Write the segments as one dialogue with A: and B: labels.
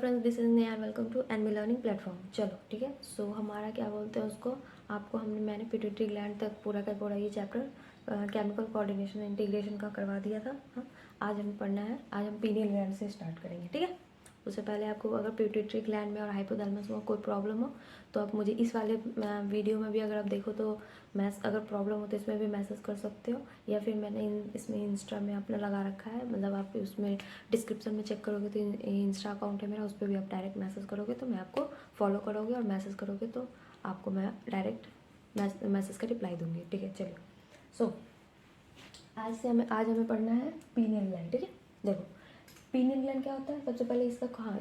A: Friends, this is Neha and welcome to एनमी learning platform. चलो ठीक है। सो हमारा क्या बोलते हैं उसको, आपको मैंने पिट्यूटरी ग्लैंड तक पूरा का पूरा ये चैप्टर केमिकल कोऑर्डिनेशन इंटीग्रेशन का करवा दिया था। हाँ, आज हमें पढ़ना है। आज हम पीनियल ग्लैंड से स्टार्ट करेंगे, ठीक है। उससे पहले आपको अगर पिट्यूटरी ग्लैंड में और हाइपोथैलेमस में कोई प्रॉब्लम हो तो आप मुझे इस वाले वीडियो में भी अगर आप देखो तो अगर प्रॉब्लम हो तो इसमें भी मैसेज कर सकते हो, या फिर मैंने इसमें इंस्टा में अपना लगा रखा है, मतलब आप उसमें डिस्क्रिप्शन में चेक करोगे तो इंस्टा अकाउंट है मेरा, उस पर भी आप डायरेक्ट मैसेज करोगे तो मैं आपको फॉलो करोगे, और मैसेज करोगे तो आपको मैं डायरेक्ट मैसेज का रिप्लाई दूंगी, ठीक है। चलिए, सो आज हमें पढ़ना है पीनियल ग्लैंड, ठीक है। देखो, पीनियल ग्लैंड क्या होता है। सबसे पहले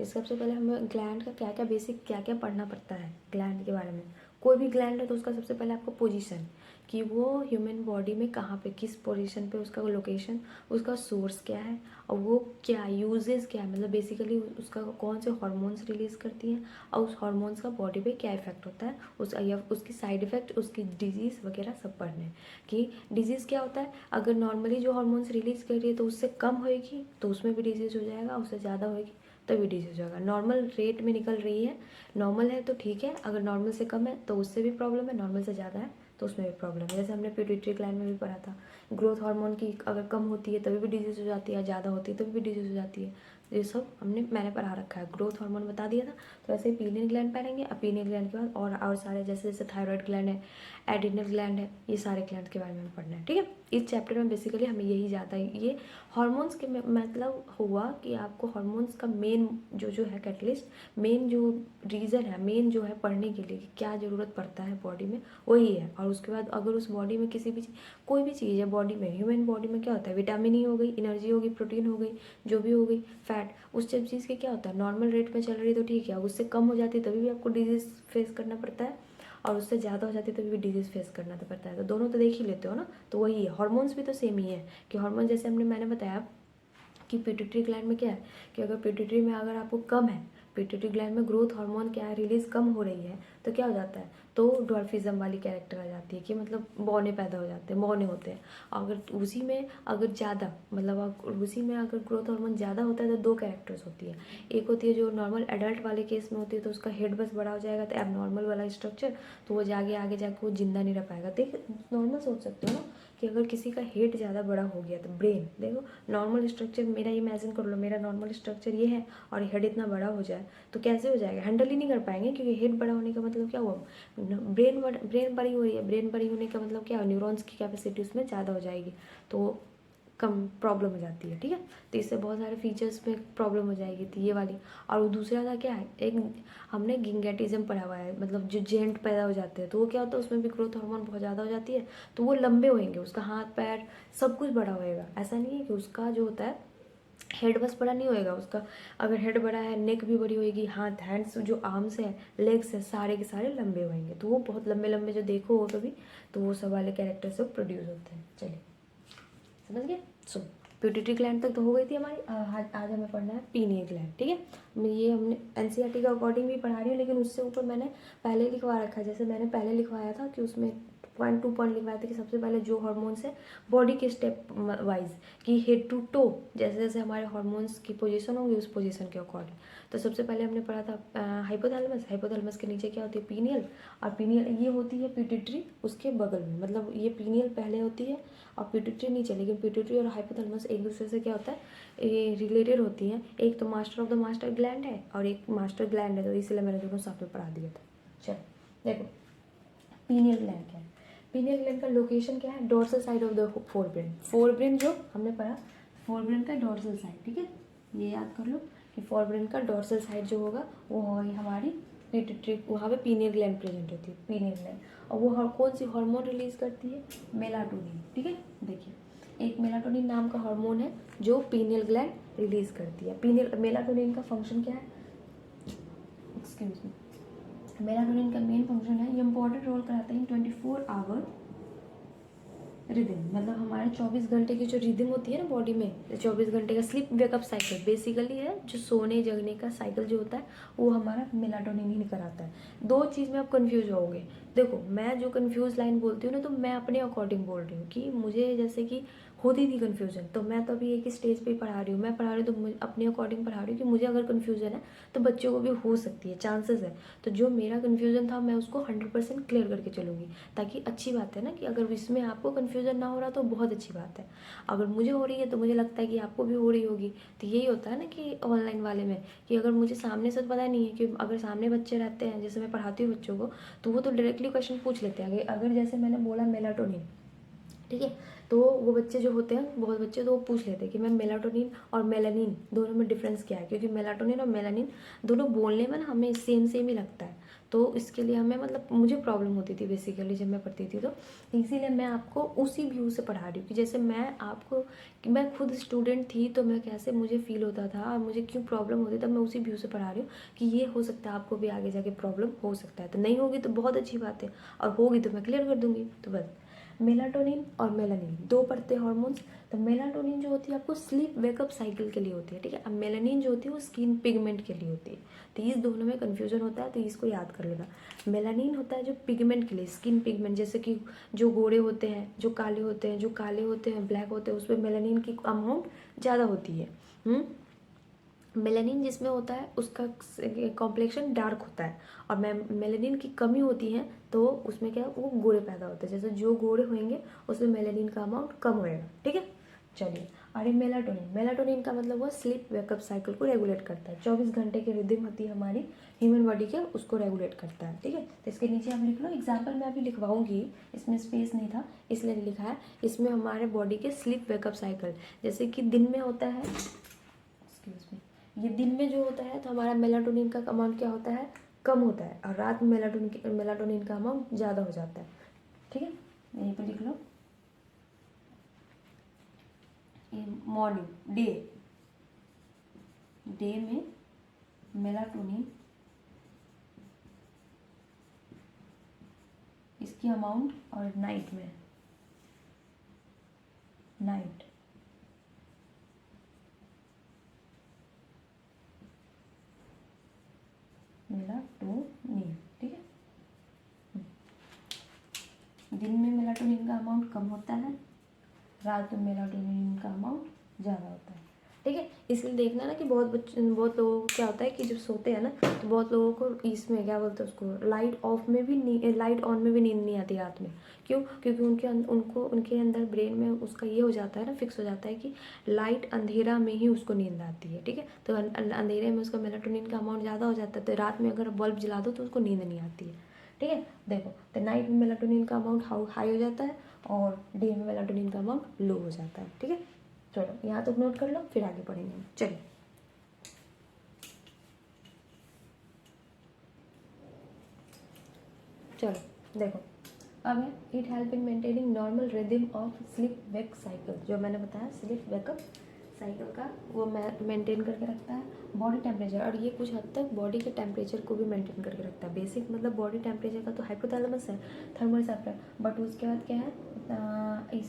A: सबसे पहले हमें ग्लैंड का क्या क्या बेसिक क्या क्या पढ़ना पड़ता है ग्लैंड के बारे में। कोई भी ग्लैंड है तो उसका सबसे पहले आपको पोजीशन, कि वो ह्यूमन बॉडी में कहाँ पे किस पोजीशन पे, उसका लोकेशन, उसका सोर्स क्या है, और वो क्या यूजेस क्या है, मतलब बेसिकली उसका कौन से हार्मोन्स रिलीज करती हैं, और उस हार्मोन्स का बॉडी पे क्या इफेक्ट होता है, या उसकी साइड इफेक्ट, उसकी डिजीज़ वगैरह सब पढ़ने हैं। कि डिजीज़ क्या होता है, अगर नॉर्मली जो हार्मोन्स रिलीज कर रही है तो उससे कम होएगी तो उसमें भी डिजीज़ हो जाएगा, उससे ज़्यादा होएगी तभी डिजीज़ होगा। नॉर्मल रेट में निकल रही है, नॉर्मल है तो ठीक है, अगर नॉर्मल से कम है तो उससे भी प्रॉब्लम है, नॉर्मल से ज़्यादा है तो उसमें भी प्रॉब्लम है। जैसे हमने पिट्यूटरी ग्लैंड में भी पढ़ा था, ग्रोथ हार्मोन की अगर कम होती है तभी भी डिजीज़ हो जाती है, ज़्यादा होती है तभी भी डिजीज़ हो जाती है। ये सब मैंने पढ़ा रखा है, ग्रोथ हार्मोन बता दिया था। तो ऐसे ही पीनियल ग्लैंड पढ़ेंगे। अब पीनियल ग्लैंड के बाद और सारे जैसे जैसे थायराइड ग्लैंड है, एड्रिनल ग्लैंड है, ये सारे ग्लैंड के बारे में पढ़ना है, ठीक है। इस चैप्टर में बेसिकली हमें यही ज़्यादा ये हार्मोन्स के मतलब हुआ कि आपको हार्मोन्स का मेन जो है कैटलिस्ट, मेन जो रीज़न है, मेन जो है पढ़ने के लिए कि क्या ज़रूरत पड़ता है बॉडी में, वही है। और उसके बाद अगर उस बॉडी में किसी भी कोई भी चीज़ है बॉडी में, ह्यूमन बॉडी में क्या होता है, विटामिन ई हो गई, एनर्जी हो गई, प्रोटीन हो गई, जो भी हो गई, फैट, उस सब चीज़ के क्या होता है, नॉर्मल रेट में चल रही है तो ठीक है, उससे कम हो जाती है तभी भी आपको डिजीज़ फेस करना पड़ता है, और उससे ज़्यादा हो जाती है तभी भी डिजीज़ फेस करना तो पड़ता है। तो दोनों तो देख ही लेते हो ना, तो वही है। हार्मोन्स भी तो सेम ही है कि हार्मोन जैसे मैंने बताया कि पिट्यूटरी ग्लैंड में क्या है, कि अगर पिट्यूटरी में अगर आपको कम है, पिट्यूटरी ग्लैंड में ग्रोथ हार्मोन क्या है, रिलीज कम हो रही है, तो क्या हो जाता है, तो ड्वार्फिज्म वाली कैरेक्टर आ जाती है, कि मतलब बौने पैदा हो जाते हैं, बौने होते हैं। अगर उसी में अगर ज़्यादा, मतलब उसी में अगर ग्रोथ हार्मोन ज़्यादा होता है तो दो कैरेक्टर्स होती है। एक होती है जो नॉर्मल एडल्ट वाले केस में होती है, तो उसका हेड बस बड़ा हो जाएगा, तो एब नॉर्मल वाला स्ट्रक्चर, तो वो आगे जाके वो जिंदा नहीं रह पाएगा। देख, नॉर्मल सोच सकते हो ना कि अगर किसी का हेड ज़्यादा बड़ा हो गया तो ब्रेन, देखो नॉर्मल स्ट्रक्चर मेरा, इमेजिन कर लो मेरा नॉर्मल स्ट्रक्चर ये है और हेड इतना बड़ा हो जाए तो कैसे हो जाएगा, हैंडल ही नहीं कर पाएंगे, क्योंकि हेड बड़ा होने का मतलब क्या हुआ, ब्रेन बड़ी हो रही है, ब्रेन बड़ी होने का मतलब क्या, न्यूरॉन्स की कैपेसिटी उसमें ज़्यादा हो जाएगी, तो कम प्रॉब्लम हो जाती है, ठीक है। तो इससे बहुत सारे फीचर्स में प्रॉब्लम हो जाएगी, तो ये वाली। और दूसरा था क्या है, एक हमने गिंगेटिज्म पढ़ा हुआ है, मतलब जो जेंट पैदा हो जाते हैं तो वो क्या होता है, उसमें भी ग्रोथ हार्मोन बहुत ज़्यादा हो जाती है, तो वो लंबे होंगे, उसका हाथ पैर सब कुछ बड़ा होएगा। ऐसा नहीं है कि उसका जो होता है हेड बस बड़ा नहीं होएगा, उसका अगर हेड बड़ा है, नेक भी बड़ी होएगी, हाथ हैंड्स जो आर्म्स है, लेग्स है, सारे के सारे लंबे होंगे, तो वो बहुत लंबे लंबे जो देखो हो कभी, तो वो सब वाले कैरेक्टर सब प्रोड्यूस होते हैं। चलिए, समझ गए। सो पिट्यूटरी ग्लैंड तक तो हो गई थी हमारी। आज हमें पढ़ना है पीनियल ग्लैंड, ठीक है। ये हमने एनसीईआरटी के अकॉर्डिंग भी पढ़ा रही हूँ, लेकिन उससे ऊपर मैंने पहले लिखवा रखा है। जैसे मैंने पहले लिखवाया था कि उसमें पॉइंट टू पॉइंट लिखवाया था कि सबसे पहले जो हार्मोन्स है बॉडी के स्टेप वाइज, कि हेड टू टो, जैसे जैसे हमारे हार्मोन्स की पोजीशन होंगी उस पोजीशन के अकॉर्डिंग। तो सबसे पहले हमने पढ़ा था हाइपोथैलेमस, हाइपोथैलेमस के नीचे क्या होती है, पीनियल, और पीनियल ये होती है पिट्यूटरी उसके बगल में, मतलब ये पीनियल पहले होती है और पिट्यूटरी नीचे, लेकिन पिट्यूटरी और हाइपोथैलेमस एक दूसरे से क्या होता है, ये रिलेटेड होती हैं। एक तो master of the master gland है और एक मास्टर ग्लैंड है, तो इसलिए मैंने दोनों साथ में पढ़ा दिया था। चलो देखो, पीनियल ग्लैंड क्या है। पीनियल ग्लैंड का लोकेशन क्या है, dorsal side of the fore brain. Fore brain जो हमने पढ़ा, फोर ब्रेन का डोर्सल साइड, ठीक है, ये याद कर लो कि फोर ब्रेन का डोर्सल साइड जो होगा वो होगी हमारी पिट्यूटरी, वहाँ पे पीनियल ग्लैंड प्रेजेंट होती है, पीनियल ग्लैंड। और वो कौन सी हार्मोन रिलीज करती है, मेलाटोनिन, ठीक है। देखिए, एक मेलाटोनिन नाम का हार्मोन है जो पीनियल ग्लैंड रिलीज करती है। पीनियल मेलाटोनिन का फंक्शन क्या है, एक्सक्यूज मी, मेलाटोनिन का मेन फंक्शन है, ये इंपॉर्टेंट रोल कराता है 24 आवर रिदम मतलब हमारे 24 घंटे की जो रिदम होती है ना बॉडी में, 24 घंटे का स्लीप वेकअप साइकिल बेसिकली है जो सोने जगने का साइकिल जो होता है वो हमारा मेलाटोनिन ही कराता है। दो चीज़ में आप कंफ्यूज होगे। देखो मैं जो कंफ्यूज लाइन बोलती हूँ ना तो मैं अपने अकॉर्डिंग बोल रही हूँ कि मुझे जैसे कि होती थी कन्फ्यूजन, तो मैं तो अभी एक ही स्टेज पे ही पढ़ा रही हूँ, मैं पढ़ा रही हूँ तो अपने अकॉर्डिंग पढ़ा रही हूँ कि मुझे अगर कन्फ्यूजन है तो बच्चों को भी हो सकती है, चांसेस है। तो जो मेरा कन्फ्यूजन था मैं उसको 100% क्लियर करके चलूँगी, ताकि अच्छी बात है ना कि अगर इसमें आपको कन्फ्यूजन ना हो रहा तो बहुत अच्छी बात है। अगर मुझे हो रही है तो मुझे लगता है कि आपको भी हो रही होगी। तो यही होता है ना कि ऑनलाइन वाले में कि अगर मुझे सामने से पता नहीं है, कि अगर सामने बच्चे रहते हैं जैसे मैं पढ़ाती हूँ बच्चों को, तो वो तो डायरेक्टली क्वेश्चन पूछ लेते हैं। अगर जैसे मैंने बोला मेलाटोनिन, ठीक है, तो वो बच्चे जो होते हैं बहुत बच्चे तो वो पूछ लेते हैं कि मैम मेलाटोनिन और मेलानिन दोनों में डिफरेंस क्या है, क्योंकि मेलाटोनिन और मेलानिन दोनों बोलने में ना हमें सेम सेम ही लगता है। तो इसके लिए हमें मतलब मुझे प्रॉब्लम होती थी बेसिकली जब मैं पढ़ती थी, तो इसीलिए मैं आपको उसी व्यू से पढ़ा रही हूँ कि जैसे मैं आपको कि मैं खुद स्टूडेंट थी तो मैं कैसे मुझे फील होता था और मुझे क्यों प्रॉब्लम होती, तब मैं उसी व्यू से पढ़ा रही हूँ कि ये हो सकता है आपको भी आगे जाके प्रॉब्लम हो सकता है। तो नहीं होगी तो बहुत अच्छी बात है, और होगी तो मैं क्लियर कर दूंगी। तो बस मेलाटोनिन और मेलानिन दो पड़ते हैं हॉर्मोन्स। तो मेलाटोनिन जो होती है आपको स्लीप वेकअप साइकिल के लिए होती है, ठीक है। अब मेलानिन जो होती है वो स्किन पिगमेंट के लिए होती है। तो इस दोनों में कन्फ्यूजन होता है, तो इसको याद कर लेना। मेलानिन होता है जो पिगमेंट के लिए, स्किन पिगमेंट, जैसे कि जो गोरे होते हैं, जो काले होते हैं, जो काले होते हैं ब्लैक होते हैं, उसमें मेलानिन की अमाउंट ज़्यादा होती है। मेलानिन जिसमें होता है उसका कॉम्प्लेक्शन डार्क होता है, और मेलानिन की कमी होती है तो उसमें क्या वो गोरे पैदा होते हैं। जैसे जो गोरे होंगे उसमें मेलानिन का अमाउंट कम होएगा, ठीक है। चलिए, और ये मेलाटोनिन का मतलब वो स्लीप वेकअप साइकिल को रेगुलेट करता है। 24 घंटे की रिदम होती है हमारी ह्यूमन बॉडी के, उसको रेगुलेट करता है, ठीक है। तो इसके नीचे आप लिख लो, एग्जाम्पल मैं अभी लिखवाऊंगी, इसमें स्पेस नहीं था इसलिए लिखा है। इसमें हमारे बॉडी के स्लीप वेकअप साइकिल, जैसे कि दिन में होता है, एक्सक्यूज मी, ये दिन में जो होता है तो हमारा मेलाटोनिन का अमाउंट क्या होता है, कम होता है, और रात में मेलाटोनिन का अमाउंट ज़्यादा हो जाता है, ठीक है। यहीं पे लिख लो, मॉर्निंग डे में मेलाटोनिन इसकी अमाउंट, और नाइट में मेलाटोनिन, ठीक है। दिन में मेलाटोनिन का अमाउंट कम होता है, रात में मेलाटोनिन का अमाउंट ज़्यादा होता है, ठीक है। इसलिए देखना ना कि बहुत लोगों को क्या होता है कि जब सोते हैं ना तो बहुत लोगों को इसमें क्या बोलते हैं उसको, लाइट ऑफ में भी नींद, लाइट ऑन में भी नींद नहीं आती रात में। क्यों? क्योंकि उनके अंदर ब्रेन में उसका ये हो जाता है ना, फिक्स हो जाता है कि लाइट अंधेरा में ही उसको नींद आती है, ठीक है। तो अंधेरे में उसका मेलाटोनिन का अमाउंट ज़्यादा हो जाता है, तो रात में अगर बल्ब जला दो तो उसको नींद नहीं आती है, ठीक है। देखो, तो नाइट में मेलाटोनिन का अमाउंट हाई हो जाता है और डे में मेलाटोनिन का अमाउंट लो हो जाता है, ठीक है। चलो यहाँ तक नोट कर लो, फिर आगे पढ़ेंगे हम। चलिए, चलो देखो, अब है it help in maintaining normal rhythm of sleep wake cycle. जो मैंने बताया स्लीप वेकअप साइकिल का वो मेंटेन करके रखता है बॉडी टेम्परेचर, और ये कुछ हद तक बॉडी के टेम्परेचर को भी मेंटेन करके रखता है। बेसिक मतलब बॉडी टेम्परेचर का तो हाइपोथैलेमस है, थर्मोरिसेप्टर, बट उसके बाद क्या है,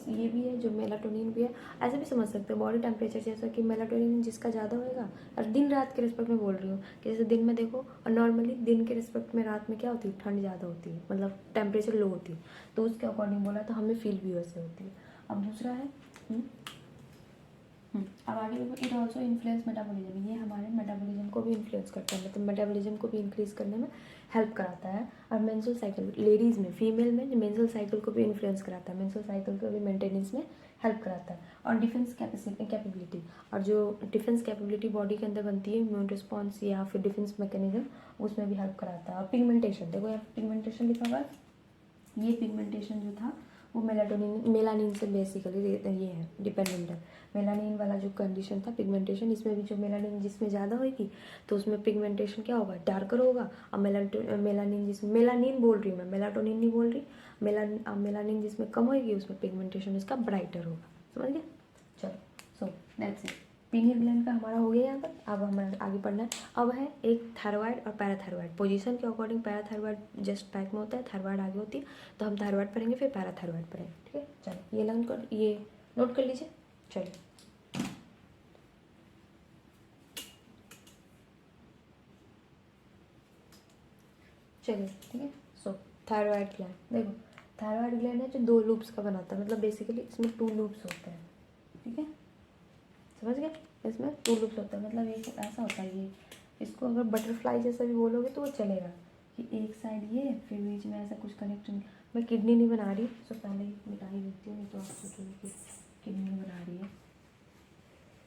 A: ये भी है जो मेलाटोनिन भी है। ऐसे भी समझ सकते हैं बॉडी टेम्परेचर, जैसा कि मेलाटोनिन जिसका ज़्यादा होएगा, और दिन रात के रिस्पेक्ट में बोल रही हूँ कि जैसे दिन में देखो, और नॉर्मली दिन के रिस्पेक्ट में रात में क्या होती है, ठंड ज़्यादा होती है, मतलब टेम्परेचर लो होती है, तो उसके अकॉर्डिंग बोला तो हमें फील भी वैसे होती है। अब दूसरा है अब आगे देखो, इट ऑल्सो इन्फ्लुएंस मेटाबॉलिज्म, ये हमारे मेटाबॉलिज्म को भी इन्फ्लुएंस करता है, मतलब मेटाबॉलिज्म को भी इंक्रीज करने में हेल्प कराता है। और मेंस्ट्रुअल साइकिल, लेडीज़ में, फीमेल में मेंस्ट्रुअल साइकिल को भी इन्फ्लुएंस कराता है, मेंस्ट्रुअल साइकिल को भी मेंटेनेंस में हेल्प कराता है। और डिफेंस कैपेबिलिटी, और जो डिफेंस कैपेबिलिटी बॉडी के अंदर बनती है, इम्यून रिस्पॉन्स या फिर डिफेंस मैकेनिज्म, उसमें भी हेल्प कराता है। और पिगमेंटेशन, देखो यहाँ पिगमेंटेशन लिखा हुआ है, ये पिगमेंटेशन जो था वो मेलानिन से बेसिकली ये है, डिपेंडेंट है। मेलानिन वाला जो कंडीशन था पिगमेंटेशन, इसमें भी जो मेलानिन जिसमें ज़्यादा होगी तो उसमें पिगमेंटेशन क्या होगा, डार्कर होगा। और मेलानिन जिसमें, मेलानिन बोल रही हूँ मैं, मेलाटोनिन नहीं बोल रही, मेलानिन जिसमें कम होगी उसमें पिगमेंटेशन इसका ब्राइटर होगा, समझ गए। चलो, so that's it. Pineal gland का हमारा हो गया यहाँ तक। अब हमें आगे पढ़ना है। अब है एक थायराइड और पैराथायराइड। पोजीशन के अकॉर्डिंग पैराथायराइड जस्ट बैक में होता है, थायराइड आगे होती है। तो हम थायराइड पढ़ेंगे फिर पैराथायराइड पढ़ेंगे, ठीक है। चलो ये नोट कर लीजिए। चलिए चलिए ठीक है। सो थायराइड ग्लैंड, देखो थायराइड ग्लैंड है जो 2 लूप्स का बनाता है, मतलब बेसिकली इसमें 2 लूप्स होते हैं, ठीक है, समझ गए। इसमें 2 लूप्स होता है, मतलब एक ऐसा होता है ये, इसको अगर बटरफ्लाई जैसा भी बोलोगे तो वो चलेगा कि एक साइड ये फिर बीच में ऐसा कुछ कनेक्शन। मैं किडनी नहीं बना रही, सो पहले ही मिटा ही देती हूँ, नहीं तो आप सोचोगे कि किडनी बना रही है।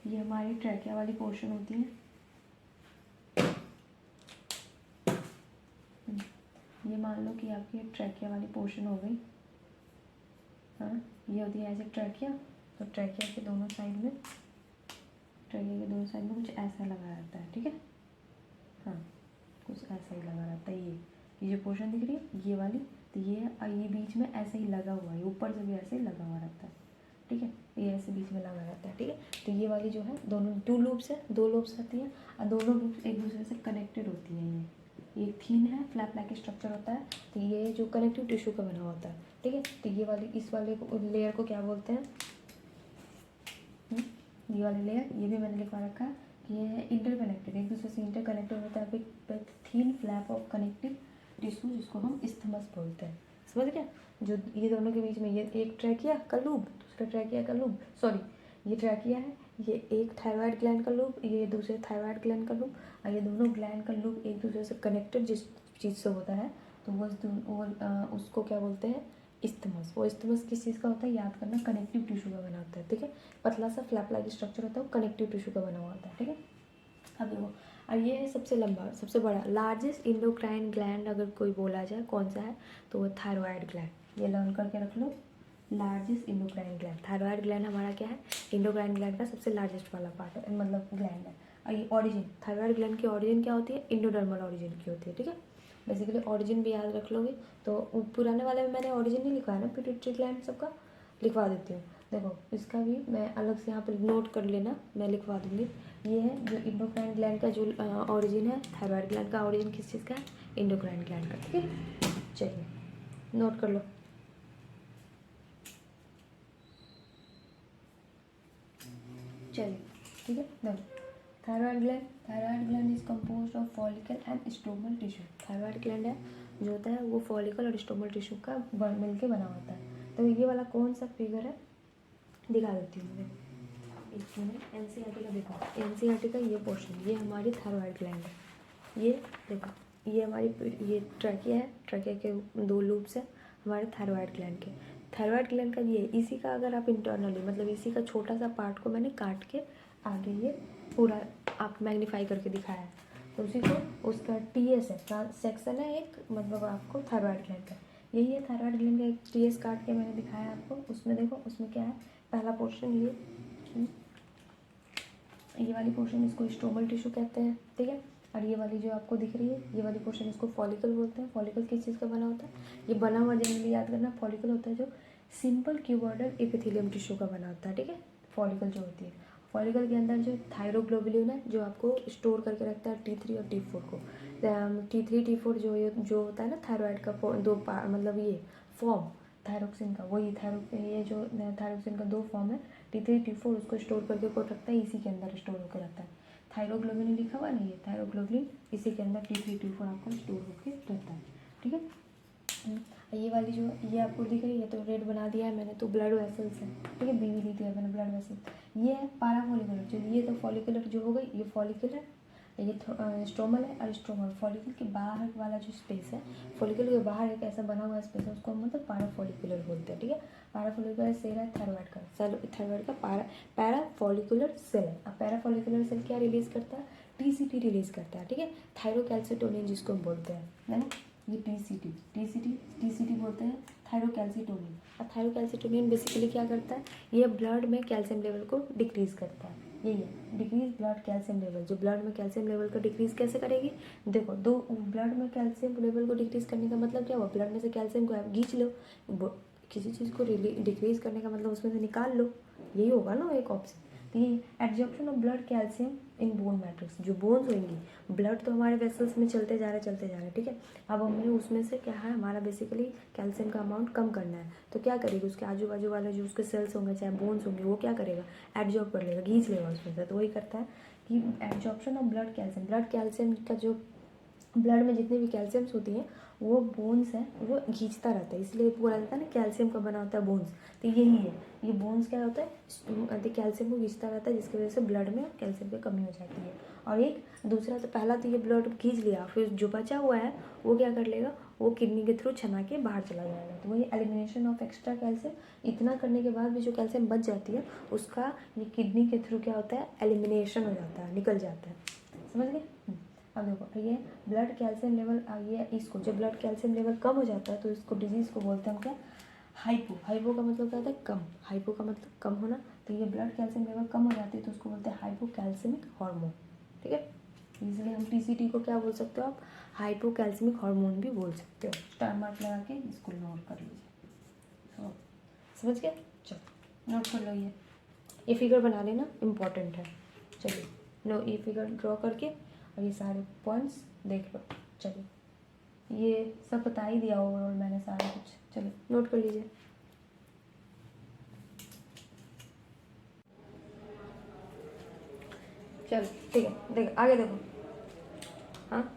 A: ये हमारी ट्रैकिया वाली पोर्शन होती है। ये मान लो कि आपकी ट्रैकिया वाली पोर्शन हो गई, हाँ। ये होती है ऐसे ट्रैकिया, तो ट्रैकिया के दोनों साइड में, ट्रैकिया के दोनों साइड में कुछ ऐसा लगा रहता है, ठीक है, हाँ, कुछ ऐसा ही लगा रहता है। ये जो पोर्शन दिख रही है ये वाली, तो ये बीच में ऐसे ही लगा हुआ है, ऊपर से भी ऐसे ही लगा हुआ रहता है, ठीक है, ये ऐसे बीच में लगा रहता है, ठीक है। तो ये वाली जो है दोनों 2 लूप्स है, 2 लूप्स रहती हैं और दोनों लूप्स एक दूसरे से कनेक्टेड होती हैं। ये थीन है, फ्लैप लाइक स्ट्रक्चर होता है, तो ये जो कनेक्टिव टिश्यू का बना होता है, ठीक है। तो ये वाली इस वाले लेयर को क्या बोलते हैं, ये वाली लेयर, ये भी मैंने लिखवा रखा है कि ये है इंटरकनेक्टेड, एक दूसरे से इंटरकनेक्टेड होता है with thin flap of connective tissue, जिसको हम इस्थमस बोलते हैं, समझ गया। जो ये दोनों के बीच में ये एक ट्रैकिया का लूप, दूसरा ट्रैकिया का लूप, सॉरी ये ट्रैकिया है, ये एक थायराइड ग्लैंड का लूप, ये दूसरे थायराइड ग्लैंड का लूप, और ये दोनों ग्लैंड का लूप एक दूसरे से कनेक्टेड जिस चीज़ से होता है, तो वो उसको क्या बोलते हैं, इस्थमस। वो इस्थमस किस चीज़ का होता है, याद करना, कनेक्टिव टिश्यू का बना होता है, ठीक है। पतला सा फ्लैप लाइक स्ट्रक्चर होता है, वो कनेक्टिव टिश्यू का बना हुआ होता है, ठीक है। अब देखो, और ये है सबसे लंबा, सबसे बड़ा, लार्जेस्ट इंडोक्राइन ग्लैंड अगर कोई बोला जाए कौन सा है, तो वो थायराइड ग्लैंड। ये लर्न करके रख लो, largest endocrine gland, thyroid gland हमारा क्या है, इंडोक्राइन ग्लैंड का सबसे लार्जेस्ट वाला पार्ट है, मतलब ग्लैंड है। और ये ऑरिजिन, थायराइड ग्लैंड की ऑरिजिन क्या होती है, इंडोडर्मल ऑरिजिन की होती है, ठीक है। बेसिकली ऑरिजिन भी याद रख लोगे, तो पुराने वाले में मैंने ऑरिजिन नहीं लिखा है ना, पिट्यूटरी ग्लैंड सबका लिखवा देती हूँ। देखो इसका भी मैं अलग से यहाँ पर नोट कर लेना, मैं लिखवा दूँगी। ये है जो इंडोक्राइन ग्लैंड का जो ऑरिजिन है, थायराइड ग्लैंड का ऑरिजिन किस चीज़ का है, इंडोक्राइन ग्लैंड का, ठीक है। चलिए नोट कर लो। चलिए ठीक है, देखो thyroid gland is composed of follicle and stromal tissue. Thyroid gland है जो होता है वो फॉलिकल और स्टोमल टिश्यू का मिलके बना होता है। तो ये वाला कौन सा फिगर है, दिखा देती हूँ मैं, एक मिनट, एनसीईआरटी का देखो, एनसीईआरटी का ये पोर्शन, ये हमारी थायराइड ग्लैंड है। ये देखो ये हमारी ये ट्रैकिया है, ट्रैकिया के 2 लूप्स है हमारे थायराइड ग्लैंड के। थायराइड ग्लैंड का ये, इसी का अगर आप इंटरनली, मतलब इसी का छोटा सा पार्ट को मैंने काट के आगे ये पूरा आप मैग्नीफाई करके दिखाया है, तो उसी को उसका टीएस है, सेक्शन है एक, मतलब आपको थायराइड ग्लैंड का, यही है थायराइड ग्लैंड का एक टीएस काट के मैंने दिखाया आपको। उसमें देखो उसमें क्या है, पहला पोर्शन ये वाली पोर्शन, इसको स्टोमल टिश्यू कहते हैं, ठीक है। और ये वाली जो आपको दिख रही है ये वाली पोर्शन, इसको फॉलिकल बोलते हैं। फॉलिकल किस चीज़ का बना होता है, ये बना हुआ जनरली याद करना, फॉलिकल होता है जो सिंपल क्यूबॉइडल एपिथेलियम टिश्यू का बना होता है, ठीक है। फॉलिकल जो होती है, फॉलिकल के अंदर जो थायरोग्लोबुलिन है जो आपको स्टोर करके रखता है T3 और T4 को। T3 T4 जो होता है ना थायराइड का मतलब ये फॉर्म थायरोक्सिन का, वही ये जो थायरोक्सिन का 2 फॉर्म है, T3 T4, उसको स्टोर करके कौन रखता है, इसी के अंदर स्टोर होकर रहता है। थायरोग्लोबिन लिखा हुआ नहीं है, थायरोग्लोबिन इसी के अंदर T3 T4 आपका स्टोर होकर रहता है, ठीक है। ये वाली जो ये आपको दिख रही है, तो रेड बना दिया है मैंने, तो ब्लड वेसल्स है, ठीक है, बीवी ली थी मैंने, ब्लड वेसल। ये है पैराफॉलिकुलर, जो ये तो फॉलिकुलर जो हो गई, ये फॉलिकल है, ये स्टोमल है, और स्टोमल फॉलिकल के बाहर वाला जो स्पेस है, फॉलिकल के बाहर एक ऐसा बना हुआ स्पेस है, उसको हम मतलब पैराफॉलिकुलर बोलते हैं, ठीक है। पैराफॉलिकुलर सेल है थायराइड का, थायराइड का पैराफॉलिकुलर सेल है। अब पैराफॉलिकुलर सेल क्या रिलीज करता है, टीसीटी रिलीज करता है, ठीक है, थायरोकैल्सिटोनिन जिसको हम बोलते हैं ना, ये टीसीटी बोलते हैं, थायरोकैल्सिटोनिन। और थायरोकैल्सिटोनिन बेसिकली क्या करता है, ये ब्लड में कैल्शियम लेवल को डिक्रीज करता है, यही है डिक्रीज ब्लड कैल्शियम लेवल। जो ब्लड में कैल्शियम लेवल को डिक्रीज कैसे करेगी, देखो ब्लड में कैल्शियम लेवल को डिक्रीज करने का मतलब क्या हुआ, ब्लड में से कैल्शियम को आप खींच लो, किसी चीज़ को डिक्रीज करने का मतलब उसमें से निकाल लो, यही होगा ना एक ऑप्शन। तो ये absorption of blood calcium in bone matrix, जो बोन्स होंगी, ब्लड तो हमारे वेसल्स में चलते जा रहे हैं, ठीक है। अब हमें उसमें से क्या है, हमारा बेसिकली कैल्शियम का अमाउंट कम करना है, तो क्या करेगी, उसके आजू बाजू वाले जो उसके सेल्स होंगे चाहे बोन्स होंगे, वो क्या करेगा, एब्जॉर्ब कर लेगा, खींच लेगा उसमें से। तो वही करता है कि एब्जॉर्प्शन ऑफ ब्लड कैल्शियम का जो ब्लड में जितनी भी कैल्शियम्स होती हैं वो बोन्स है वो खींचता रहता है, इसलिए बोला जाता है ना कैल्शियम का बना होता है बोन्स। तो यही है, ये बोन्स क्या होता है, कैल्शियम को खींचता रहता है, जिसकी वजह से ब्लड में कैल्शियम की कमी हो जाती है। और एक दूसरा, तो पहला तो ये ब्लड खींच लिया, फिर जो बचा हुआ है वो क्या कर लेगा, वो किडनी के थ्रू छना के बाहर चला जाएगा। तो वही एलिमिनेशन ऑफ एक्स्ट्रा कैल्शियम। इतना करने के बाद भी जो कैल्शियम बच जाती है उसका ये किडनी के थ्रू क्या होता है, एलिमिनेशन हो जाता है, निकल जाता है। समझ गए। अब देखो ये ब्लड कैल्शियम लेवल, ये इसको जब ब्लड कैल्शियम लेवल कम हो जाता है तो इसको डिजीज़ को बोलते हैं हम क्या, हाइपो का मतलब क्या होता है, कम। हाइपो का मतलब कम होना। तो ये ब्लड कैल्शियम लेवल कम हो जाती है तो उसको बोलते हैं हाइपोकैल्सिमिक हार्मोन, ठीक है। इसलिए हम टीसीटी को क्या बोल सकते हो आप, हाइपोकैल्सिमिक हार्मोन भी बोल सकते हो। स्टार मार्क लगा के इसको नोट कर लीजिए। समझ गए, चलो नोट कर लो। ये फिगर बना लेना, इम्पॉर्टेंट है। चलिए नो, ये फिगर ड्रॉ करके और ये सारे पॉइंट्स देख लो। चलिए ये सब बता ही दिया ओवरऑल मैंने सारा कुछ, चलिए नोट कर लीजिए। चलो ठीक है, देखो आगे देखो। हाँ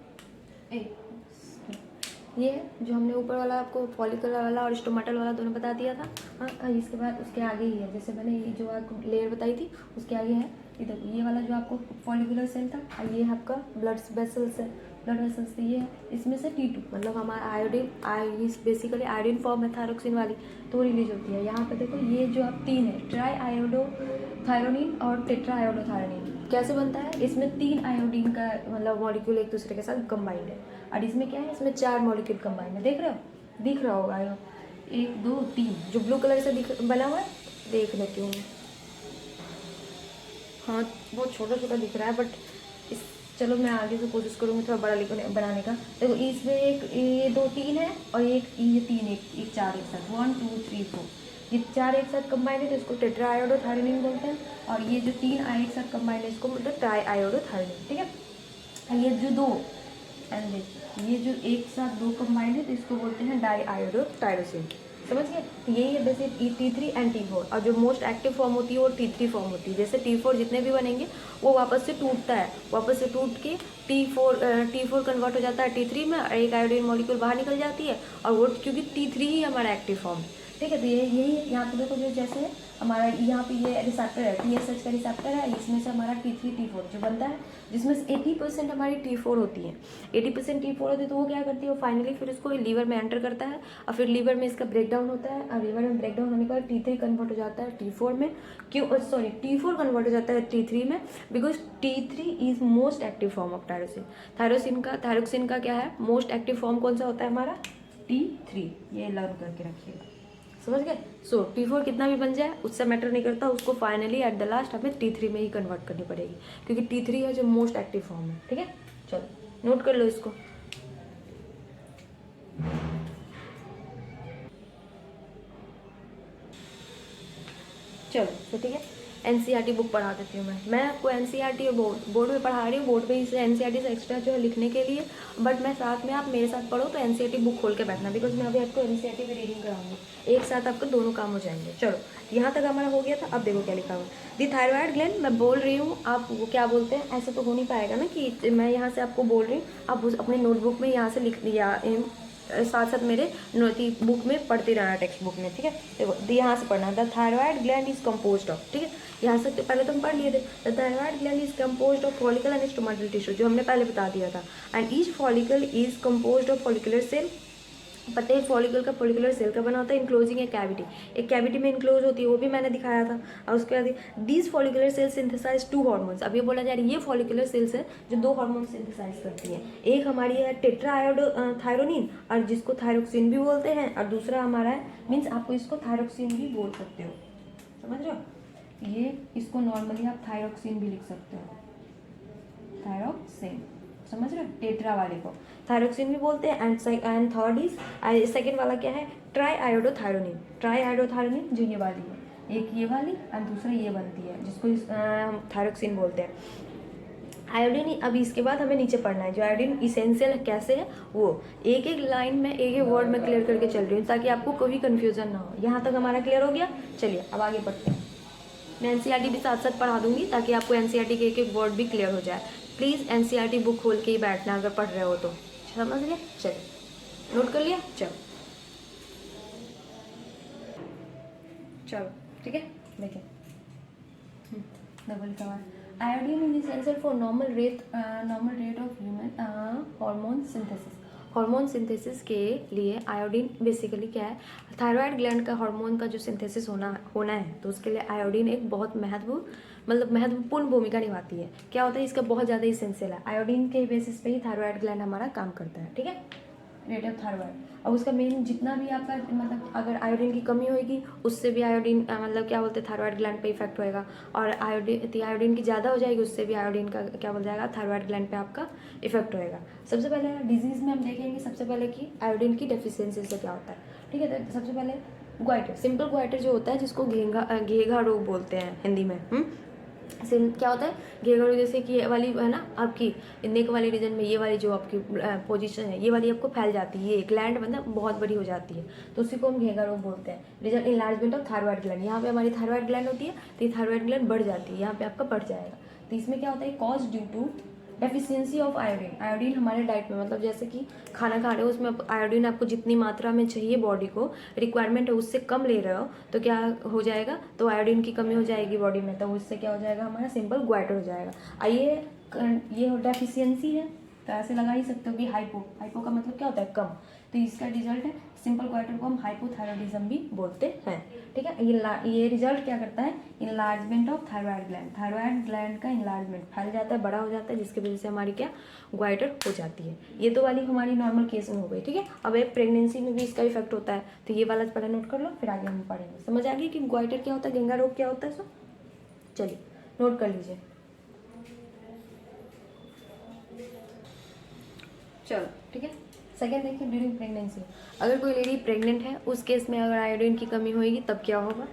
A: ये जो हमने ऊपर वाला आपको फॉलिकुलर वाला और स्टोमेटल वाला दोनों बता दिया था। हाँ इसके बाद उसके आगे ही है, जैसे मैंने ये जो आपको लेयर बताई थी उसके आगे है इधर ये वाला जो आपको फॉलिकुलर सेल था, और ये है आपका ब्लड वेसल्स है, ब्लड वेसल्स। ये है, इसमें से T2 मतलब हमारा आयोडीन, बेसिकली आयोडीन फॉर्म है थायरोक्सिन वाली, तो रिलीज होती है। यहाँ पे देखो ये जो आप तीन है, ट्राई आयोडोथायरोनिन और टेट्रा आयोडोथायरोनिन, कैसे बनता है, इसमें 3 आयोडीन का मतलब मॉलिक्यूल एक दूसरे के साथ कंबाइंड है, और इसमें क्या है, इसमें 4 मॉलिक्यूल कंबाइंड है। देख रहे हो, दिख रहा होगा 1 2 3 जो ब्लू कलर से बना हुआ है, देख लेती हूँ। हाँ बहुत छोटा छोटा दिख रहा है, बट इस चलो मैं आगे से कोशिश करूँगी थोड़ा बड़ा बनाने का। देखो इसमें एक ये 2 3 है और एक ये 3 एक 4 एक साथ 1 2 3 4, ये 4 एक साथ कंबाइंड है तो इसको टेट्रा आयोडोथायरोनिन बोलते हैं, और ये जो 3 एक साथ कंबाइंड है इसको मतलब ट्राई आयोडोथायरोनिन, ठीक है। ये जो 2 एंड ये जो एक साथ 2 कंबाइंड है तो इसको बोलते हैं डाई आयोडोटायरोसिन। समझ गए। यही है बेसिक T3 एंड T4, और जो मोस्ट एक्टिव फॉर्म होती है वो T3 फॉर्म होती है। जैसे T4 जितने भी बनेंगे वो वापस से टूटता है, वापस से टूट के T4 कन्वर्ट हो जाता है T3 में, और एक आयोडीन मॉलिक्यूल बाहर निकल जाती है, और वो क्योंकि T3 ही हमारा एक्टिव फॉर्म है, ठीक है। तो ये यही है, यहाँ पे देखो जो जैसे हमारा यहाँ पे ये रिसेप्टर है, TSH का रिसेप्टर है, इसमें से हमारा T3 T4 जो बनता है, जिसमें से 80% हमारी T4 होती है, 80% T4 होती है। तो वो क्या करती है, वो फाइनली फिर इसको लीवर में एंटर करता है, और फिर लीवर में इसका ब्रेकडाउन होता है, और लीवर में ब्रेकडाउन होने के बाद T3 कन्वर्ट हो जाता है T4 में, क्यों सॉरी T4 कन्वर्ट हो जाता है T3 में, because T3 is most active form of thyroxine का क्या है, मोस्ट एक्टिव फॉर्म कौन सा होता है हमारा, T3। ये लर्न करके रखिएगा, समझ गए। सो T4 कितना भी बन जाए उससे मैटर नहीं करता, उसको फाइनली एट द लास्ट हमें T3 में ही कन्वर्ट करनी पड़ेगी, क्योंकि T3 है जो मोस्ट एक्टिव फॉर्म है, ठीक है। चलो नोट कर लो इसको। चलो तो ठीक है, NCERT बुक पढ़ा देती हूँ मैं आपको NCERT बोर्ड में पढ़ा रही हूँ, बोर्ड पे इसे NCERT से एक्स्ट्रा जो है लिखने के लिए, बट मैं साथ में आप मेरे साथ पढ़ो तो NCERT बुक खोल के बैठना, बिकॉज मैं अभी आपको NCERT भी रीडिंग कराऊंगी, एक साथ आपको दोनों काम हो जाएंगे। चलो यहाँ तक हमारा हो गया था, अब देखो क्या लिखा हुआ, दी थायराइड ग्लैंड, मैं बोल रही हूँ, आप वो क्या बोलते हैं, ऐसा तो हो नहीं पाएगा ना कि मैं यहाँ से आपको बोल रही हूँ, आप उस अपने नोटबुक में यहाँ से लिख दिया, साथ साथ मेरे बुक में पढ़ते रहना, टेक्स्ट बुक में, ठीक है। देखो यहाँ से पढ़ना, the thyroid gland is composed of, ठीक है, यहाँ से पहले तो हम पढ़ लिए थे, the thyroid gland is composed of follicle and stomatal tissue, जो हमने पहले बता दिया था, and each follicle is composed of follicular cell. पता है फॉलिकल का फॉलिकुलर सेल का बना होता है, इंक्लोजिंग ए कैविटी, एक कैविटी में इंक्लोज होती है, वो भी मैंने दिखाया था। और उसके बाद these follicular cells synthesise 2 hormones, अब ये बोला जा रहा है ये फॉलिकुलर सेल्स है जो 2 हार्मोन सिंथेसाइज करती हैं, एक हमारी है टेट्रा आयोडोथायरोनिन और जिसको थायरोक्सिन भी बोलते हैं, और दूसरा हमारा है, मीन्स आपको इसको थायरोक्सिन भी बोल सकते हो, समझ रहे हो, ये इसको नॉर्मली आप थायरोक्सिन भी लिख सकते हो, थायरोक्सिन, समझ रहे हो, टेट्रा वाले को थायरोक्सिन भी बोलते हैं। एंड थर्ड इज सेकेंड वाला क्या है, ट्राई आयोडोथायरोनिन जो ये वाली है, एक ये वाली और दूसरा ये बनती है जिसको हम थायरोक्सिन बोलते हैं। आयोडीन, अभी इसके बाद हमें नीचे पढ़ना है जो आयोडीन इसेंशियल कैसे है वो एक एक लाइन में एक एक वर्ड में क्लियर करके चल रही हूँ ताकि आपको कोई कन्फ्यूजन ना हो। यहाँ तक हमारा क्लियर हो गया। चलिए अब आगे बढ़ते हैं। मैं एनसीईआरटी भी साथ साथ पढ़ा दूंगी ताकि आपको एनसीईआरटी के एक एक वर्ड भी क्लियर हो जाए। प्लीज़ एनसीईआरटी बुक खोल के ही बैठना अगर पढ़ रहे हो तो। समझ लिया? चलिए नोट कर लिया? चलो ठीक है। देखिए double cover iodine is essential for normal rate of human hormone synthesis के लिए आयोडीन बेसिकली क्या है, थायराइड ग्लैंड का हार्मोन का जो सिंथेसिस होना है तो उसके लिए आयोडीन एक बहुत महत्वपूर्ण भूमिका निभाती है। क्या होता है, इसका बहुत ज़्यादा इसेंशियल है। आयोडीन के बेसिस पे ही थायराइड ग्लैंड हमारा काम करता है। ठीक है, रेट ऑफ थायराइड। और उसका मेन जितना भी आपका अगर आयोडीन की कमी होगी उससे भी आयोडीन क्या बोलते हैं थायराइड ग्लैंड पे इफेक्ट होएगा। और आयोडीन की ज़्यादा हो जाएगी उससे भी आयोडीन का क्या बोल जाएगा थायराइड ग्लैंड पे आपका इफेक्ट होएगा। सबसे पहले डिजीज़ में हम देखेंगे सबसे पहले कि आयोडीन की डेफिशिएंसी से क्या होता है। ठीक है, तो सबसे पहले ग्वाइटर, सिंपल ग्वाइटर जो होता है जिसको घेघा रोग बोलते हैं हिंदी में। क्या होता है घेघा रोग, जैसे कि ये वाली है ना आपकी नेक वाली रीजन में ये वाली जो आपकी पोजीशन है ये वाली आपको फैल जाती है, ये ग्लैंड बहुत बड़ी हो जाती है तो उसी को हम घेघा रोग बोलते हैं। Reason enlargement of thyroid gland, यहाँ पे हमारी थायराइड ग्लैंड होती है तो ये थायराइड ग्लैंड बढ़ जाती है, यहाँ पे आपका बढ़ जाएगा। तो इसमें क्या होता है cause due to deficiency of iodine. Iodine हमारे डाइट में जैसे कि खाना खा रहे हो उसमें आयोडीन आपको जितनी मात्रा में चाहिए बॉडी को रिक्वायरमेंट है उससे कम ले रहे हो तो क्या हो जाएगा, तो आयोडीन की कमी हो जाएगी बॉडी में, तो उससे क्या हो जाएगा हमारा सिंपल ग्वाइटर हो जाएगा। आइए ये डेफिशिएंसी है तो ऐसे लगा ही सकते हो कि हाइपो का मतलब क्या होता है कम, तो इसका रिजल्ट है सिंपल ग्वाइटर को हम हाइपोथायरॉयडिज्म भी बोलते हैं। ठीक है, ये रिजल्ट क्या करता है इनलार्जमेंट ऑफ थायराइड ग्लैंड का इनलार्जमेंट फैल जाता है, बड़ा हो जाता है जिसकी वजह से हमारी क्या ग्वाइटर हो जाती है। ये तो वाली हमारी नॉर्मल केस में हो गई। ठीक है, अब एक प्रेगनेंसी में भी इसका इफेक्ट होता है तो ये वाला पहले नोट कर लो फिर आगे हम पढ़ेंगे। समझ आ गई कि ग्वाइटर क्या होता है, घेघा रोग क्या होता है। सो चलिए नोट कर लीजिए। चलो ठीक है, सेकेंड देखिए ड्यूरिंग प्रेगनेंसी, अगर कोई लेडी प्रेग्नेंट है उस केस में अगर आयोडीन की कमी होगी तब क्या होगा,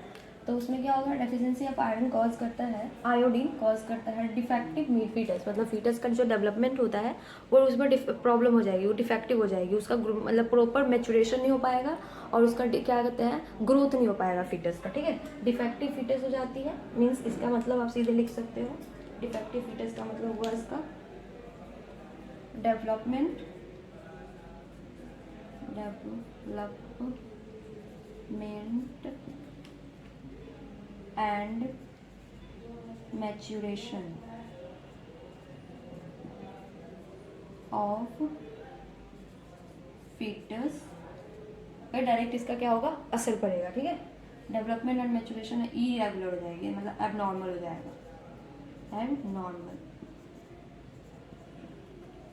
A: तो उसमें क्या होगा डेफिशिएंसी ऑफ आयोडीन कॉज करता है डिफेक्टिव फीटस, फीटस का जो डेवलपमेंट होता है वो उसमें प्रॉब्लम हो जाएगी, वो डिफेक्टिव हो जाएगी, उसका प्रॉपर मैचुरेशन नहीं हो पाएगा और उसका क्या कहते हैं ग्रोथ नहीं हो पाएगा फीटस का। ठीक है, डिफेक्टिव फीटस हो जाती है मीन्स इसका मतलब आप सीधे लिख सकते हो डिफेक्टिव फीटस का मतलब हुआ इसका development and maturation of foetus पे डायरेक्ट इसका क्या होगा असर पड़ेगा। ठीक है, डेवलपमेंट एंड मैच्योरेशन इरेगुलर हो जाएगी, मतलब एबनॉर्मल हो जाएगा, abnormal.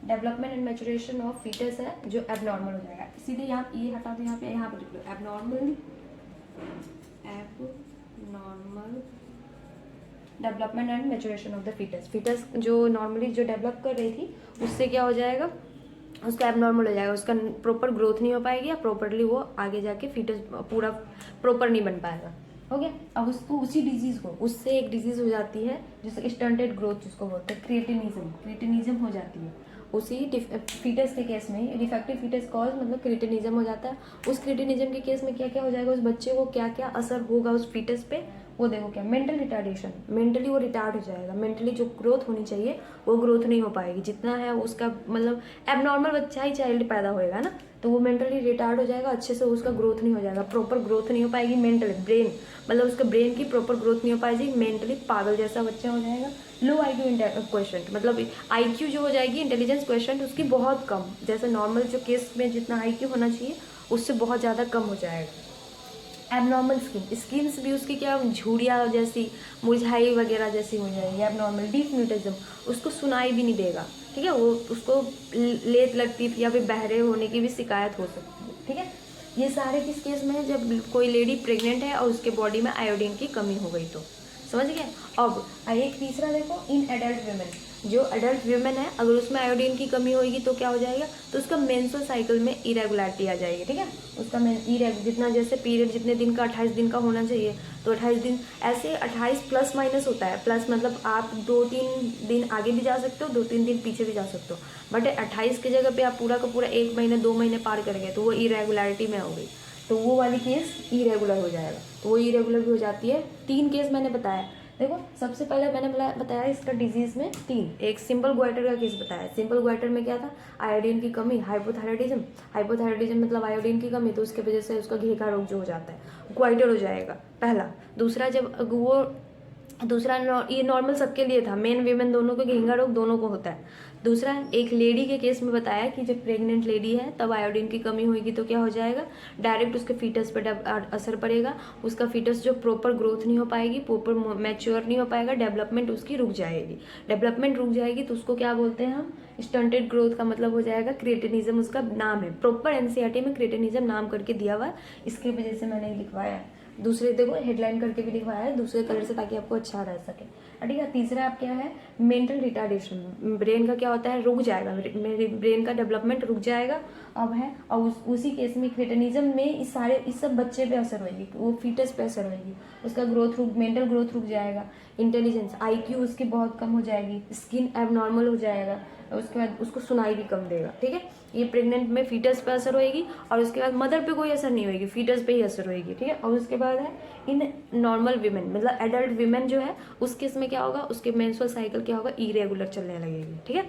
A: Development and maturation of foetus है जो एबनॉर्मल हो जाएगा। सीधे यहाँ ये हटा दो, यहाँ पे लिख लो abnormal development and maturation of the foetus जो नॉर्मली जो डेवलप कर रही थी उससे क्या हो जाएगा उसका एबनॉर्मल हो जाएगा, उसका प्रॉपर ग्रोथ नहीं हो पाएगी या प्रॉपरली वो आगे जाके फीटस पूरा प्रॉपर नहीं बन पाएगा। हो गया, अब उसको उसी डिजीज को उससे एक डिजीज हो जाती है जिससे स्टंटेड ग्रोथ जिसको बोलते हैं क्रिएटिनिज्म हो जाती है। उसी फीटस के केस में डिफेक्टिव फीटस कॉज क्रिएटिनिज्म हो जाता है। उस क्रिएटिनिज्म के केस में क्या क्या हो जाएगा, उस बच्चे को क्या क्या असर होगा उस फीटस पे, वो देखो क्या मेंटल रिटार्डेशन, मेंटली वो रिटार्ड हो जाएगा, मेंटली जो ग्रोथ होनी चाहिए वो ग्रोथ नहीं हो पाएगी, जितना है उसका एबनॉर्मल बच्चा ही चाइल्ड पैदा होएगा ना तो वो मेंटली रिटार्ड हो जाएगा, अच्छे से उसका ग्रोथ नहीं हो जाएगा, प्रॉपर ग्रोथ नहीं हो पाएगी, मेंटली ब्रेन उसका ब्रेन की प्रॉपर ग्रोथ नहीं हो पाएगी, मेंटली पागल जैसा बच्चा हो जाएगा। लो IQ क्वेश्चन IQ जो हो जाएगी इंटेलिजेंस क्वेश्चन उसकी बहुत कम, जैसे नॉर्मल जो केस में जितना IQ होना चाहिए उससे बहुत ज़्यादा कम हो जाएगा। एबनॉर्मल स्किन्स भी उसकी क्या झुर्रियाँ जैसी मुरझाई वगैरह जैसी हो जाएगी। एबनॉर्मल डीप म्यूटिज्म, उसको सुनाई भी नहीं देगा। ठीक है, वो उसको लेट लगती या फिर बहरे होने की भी शिकायत हो सकती है। ठीक है, ये सारे किस केस में है जब कोई लेडी प्रेग्नेंट है और उसके बॉडी में आयोडीन की कमी हो गई तो। समझ गए। अब एक तीसरा देखो इन एडल्ट वुमेन, जो अडल्ट वीमेन है अगर उसमें आयोडीन की कमी होगी तो क्या हो जाएगा, तो उसका मेंस्ट्रुअल साइकिल में इरेगुलरिटी आ जाएगी, ठीक है। उसका जितना जैसे पीरियड जितने दिन का 28 दिन का होना चाहिए, तो 28 दिन ऐसे 28 प्लस माइनस होता है। प्लस मतलब आप 2-3 दिन आगे भी जा सकते हो, 2-3 दिन पीछे भी जा सकते हो, बट 28 की जगह पे आप पूरा का पूरा 1 महीने 2 महीने पार करेंगे तो वो इरेगुलरिटी में हो गई, तो वो वाली केस इरेगुलर हो जाएगा। तो वो इरेगुलर भी हो जाती है। 3 केस मैंने बताया। देखो सबसे पहले मैंने बताया इसका डिजीज़ में 3, एक सिंपल ग्वाइटर का केस बताया। सिंपल ग्वाइटर में क्या था, आयोडीन की कमी, हाइपोथायराइडिज्म। हाइपोथायराइडिज्म मतलब आयोडीन की कमी, तो उसके वजह से उसका घेका रोग जो हो जाता है ग्वाइटर हो जाएगा पहला। दूसरा ये नॉर्मल सबके लिए था, मेन वीमेन दोनों को घेंगा रोग दोनों को होता है। दूसरा एक लेडी के केस में बताया कि जब प्रेग्नेंट लेडी है तब आयोडीन की कमी होगी तो क्या हो जाएगा, डायरेक्ट उसके फीटस पर असर पड़ेगा। उसका फीटस जो प्रॉपर ग्रोथ नहीं हो पाएगी, प्रॉपर मैच्योर नहीं हो पाएगा, डेवलपमेंट उसकी रुक जाएगी। डेवलपमेंट रुक जाएगी तो उसको क्या बोलते हैं हम, स्टंटेड ग्रोथ का मतलब हो जाएगा क्रिएटिनिज्म, उसका नाम है। प्रॉपर एनसीईआरटी में क्रिएटिनिज्म नाम करके दिया हुआ है, इसकी वजह से मैंने लिखवाया है। दूसरे देखो हेडलाइन करके भी लिखवाया है दूसरे कलर से, ताकि आपको अच्छा रह सके, ठीक है। तीसरा आप क्या है, मेंटल रिटार्डेशन। ब्रेन का क्या होता है, रुक जाएगा, मेरे ब्रेन का डेवलपमेंट रुक जाएगा अब है। और उसी केस में क्रिएटिनिज्म में इस सब बच्चे पे असर होगी, वो फीटस पे असर होगी, उसका ग्रोथ रुक, मेंटल ग्रोथ रुक जाएगा। इंटेलिजेंस, IQ उसकी बहुत कम हो जाएगी, स्किन एबनॉर्मल हो जाएगा, उसके बाद उसको सुनाई भी कम देगा, ठीक है। ये प्रेग्नेंट में फीटस पे असर होएगी, और उसके बाद मदर पे कोई असर नहीं होगी, फीटस पे ही असर होएगी, ठीक है। और उसके बाद है इन नॉर्मल वीमेन, मतलब एडल्ट वीमेन जो है उस केस में क्या होगा, उसके मेंस्ट्रुअल साइकिल क्या होगा, इरेगुलर चलने लगेगी, ठीक है।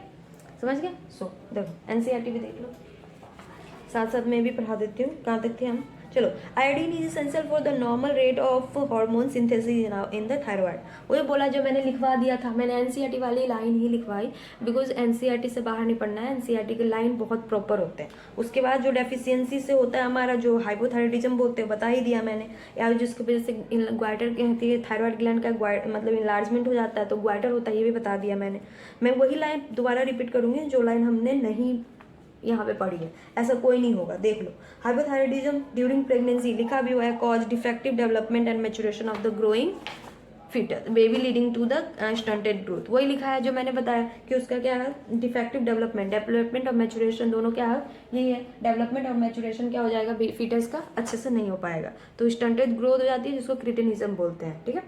A: समझ गए। देखो एनसीईआरटी भी देख लो, साथ साथ मैं भी पढ़ा देती हूँ। कहाँ तक थे हम, चलो। Iodine is essential for the normal rate of hormone synthesis in the thyroid. वही बोला जो मैंने लिखवा दिया था, मैंने एनसीईआरटी वाली लाइन ही लिखवाई, बिकॉज एनसीईआरटी से बाहर नहीं पढ़ना है। एनसीईआरटी के लाइन बहुत प्रॉपर होते हैं। उसके बाद जो डेफिशिएंसी से होता है हमारा, जो हाइपोथायराइडिज्म बोलते हैं, बता ही दिया मैंने, या जिसकी वजह से ग्वाइटर कहती है, थायराइड ग्लैंड का मतलब इनलार्जमेंट हो जाता है तो ग्वाइटर होता है, ये भी बता दिया मैंने। मैं वही लाइन दोबारा रिपीट करूँगी जो लाइन हमने नहीं यहाँ पे पढ़ी है, ऐसा कोई नहीं होगा, देख लो। हाइपोथायराइडिज्म ड्यूरिंग प्रेगनेंसी लिखा भी हुआ है, cause defective development and maturation of the growing foetus baby leading to the stunted growth. वही लिखा है जो मैंने बताया कि उसका क्या है, डिफेक्टिव डेवलपमेंट और मैच्योरेशन दोनों क्या है, यही है। डेवलपमेंट और मैच्योरेशन क्या हो जाएगा, फीटस का अच्छे से नहीं हो पाएगा, तो स्टंटेड ग्रोथ हो जाती है, जिसको क्रिटिनिज्म बोलते हैं, ठीक है।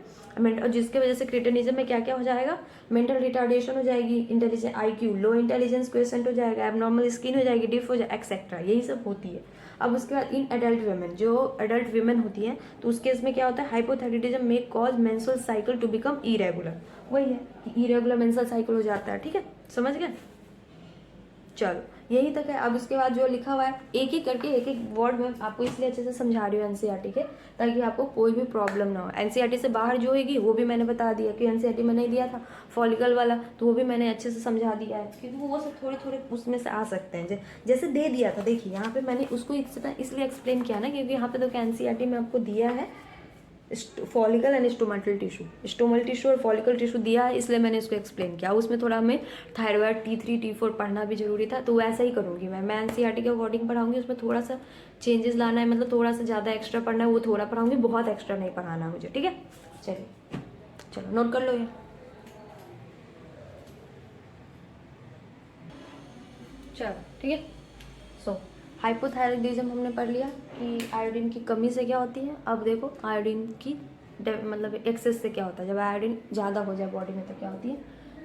A: और जिसके वजह से क्रिटिनिज्म में क्या क्या हो जाएगा, मेंटल रिटार्डेशन हो जाएगी, इंटेलिजेंस IQ लो, इंटेलिजेंस क्वेश्चन हो जाएगा, एबनॉर्मल स्किन हो जाएगी, डिफ हो जाएगा, एक्सेट्रा, यही सब होती है। अब उसके बाद इन एडल्ट वीमेन, जो एडल्ट वीमेन होती हैं तो उस केस में क्या होता है, हाइपोथायराइडिज्म में cause menstrual cycle to become irregular. वही है कि इरेगुलर मेंस्ट्रुअल साइकिल हो जाता है, ठीक है। समझ गए, चलो यही तक है। अब उसके बाद जो लिखा हुआ है एक एक करके एक एक वर्ड में आपको इसलिए अच्छे से समझा रही हूँ एनसीईआरटी के, ताकि आपको कोई भी प्रॉब्लम ना हो। एनसीईआरटी से बाहर जो होगी वो भी मैंने बता दिया, कि एनसीईआरटी में नहीं दिया था फॉलिकल वाला, तो वो भी मैंने अच्छे से समझा दिया है, क्योंकि वो सब थोड़े थोड़े उसमें से आ सकते हैं। जैसे दे दिया था, देखिए यहाँ पे मैंने उसको इसलिए एक्सप्लेन किया ना, क्योंकि यहाँ पे तो एनसीईआरटी में आपको दिया है follicle and stomatal tissue, stromal tissue और फॉलिकल टिश्यू दिया है, इसलिए मैंने इसको एक्सप्लेन किया। उसमें थोड़ा हमें थायराइड T3 T4 पढ़ना भी जरूरी था, तो वैसा ही करूँगी मैं एनसीईआरटी के अकॉर्डिंग पढ़ाऊंगी। उसमें थोड़ा सा चेंजेस लाना है, मतलब थोड़ा सा ज़्यादा एक्स्ट्रा पढ़ना है, वो थोड़ा पढ़ाऊंगी, बहुत एक्स्ट्रा नहीं पढ़ाना मुझे, ठीक है। चलिए चलो नोट कर लो ये, चलो ठीक है। हाइपोथायराइडिज्म हमने पढ़ लिया कि आयोडीन की कमी से क्या होती है। अब देखो आयोडीन की मतलब एक्सेस से क्या होता है, जब आयोडीन ज़्यादा हो जाए बॉडी में तो क्या होती है।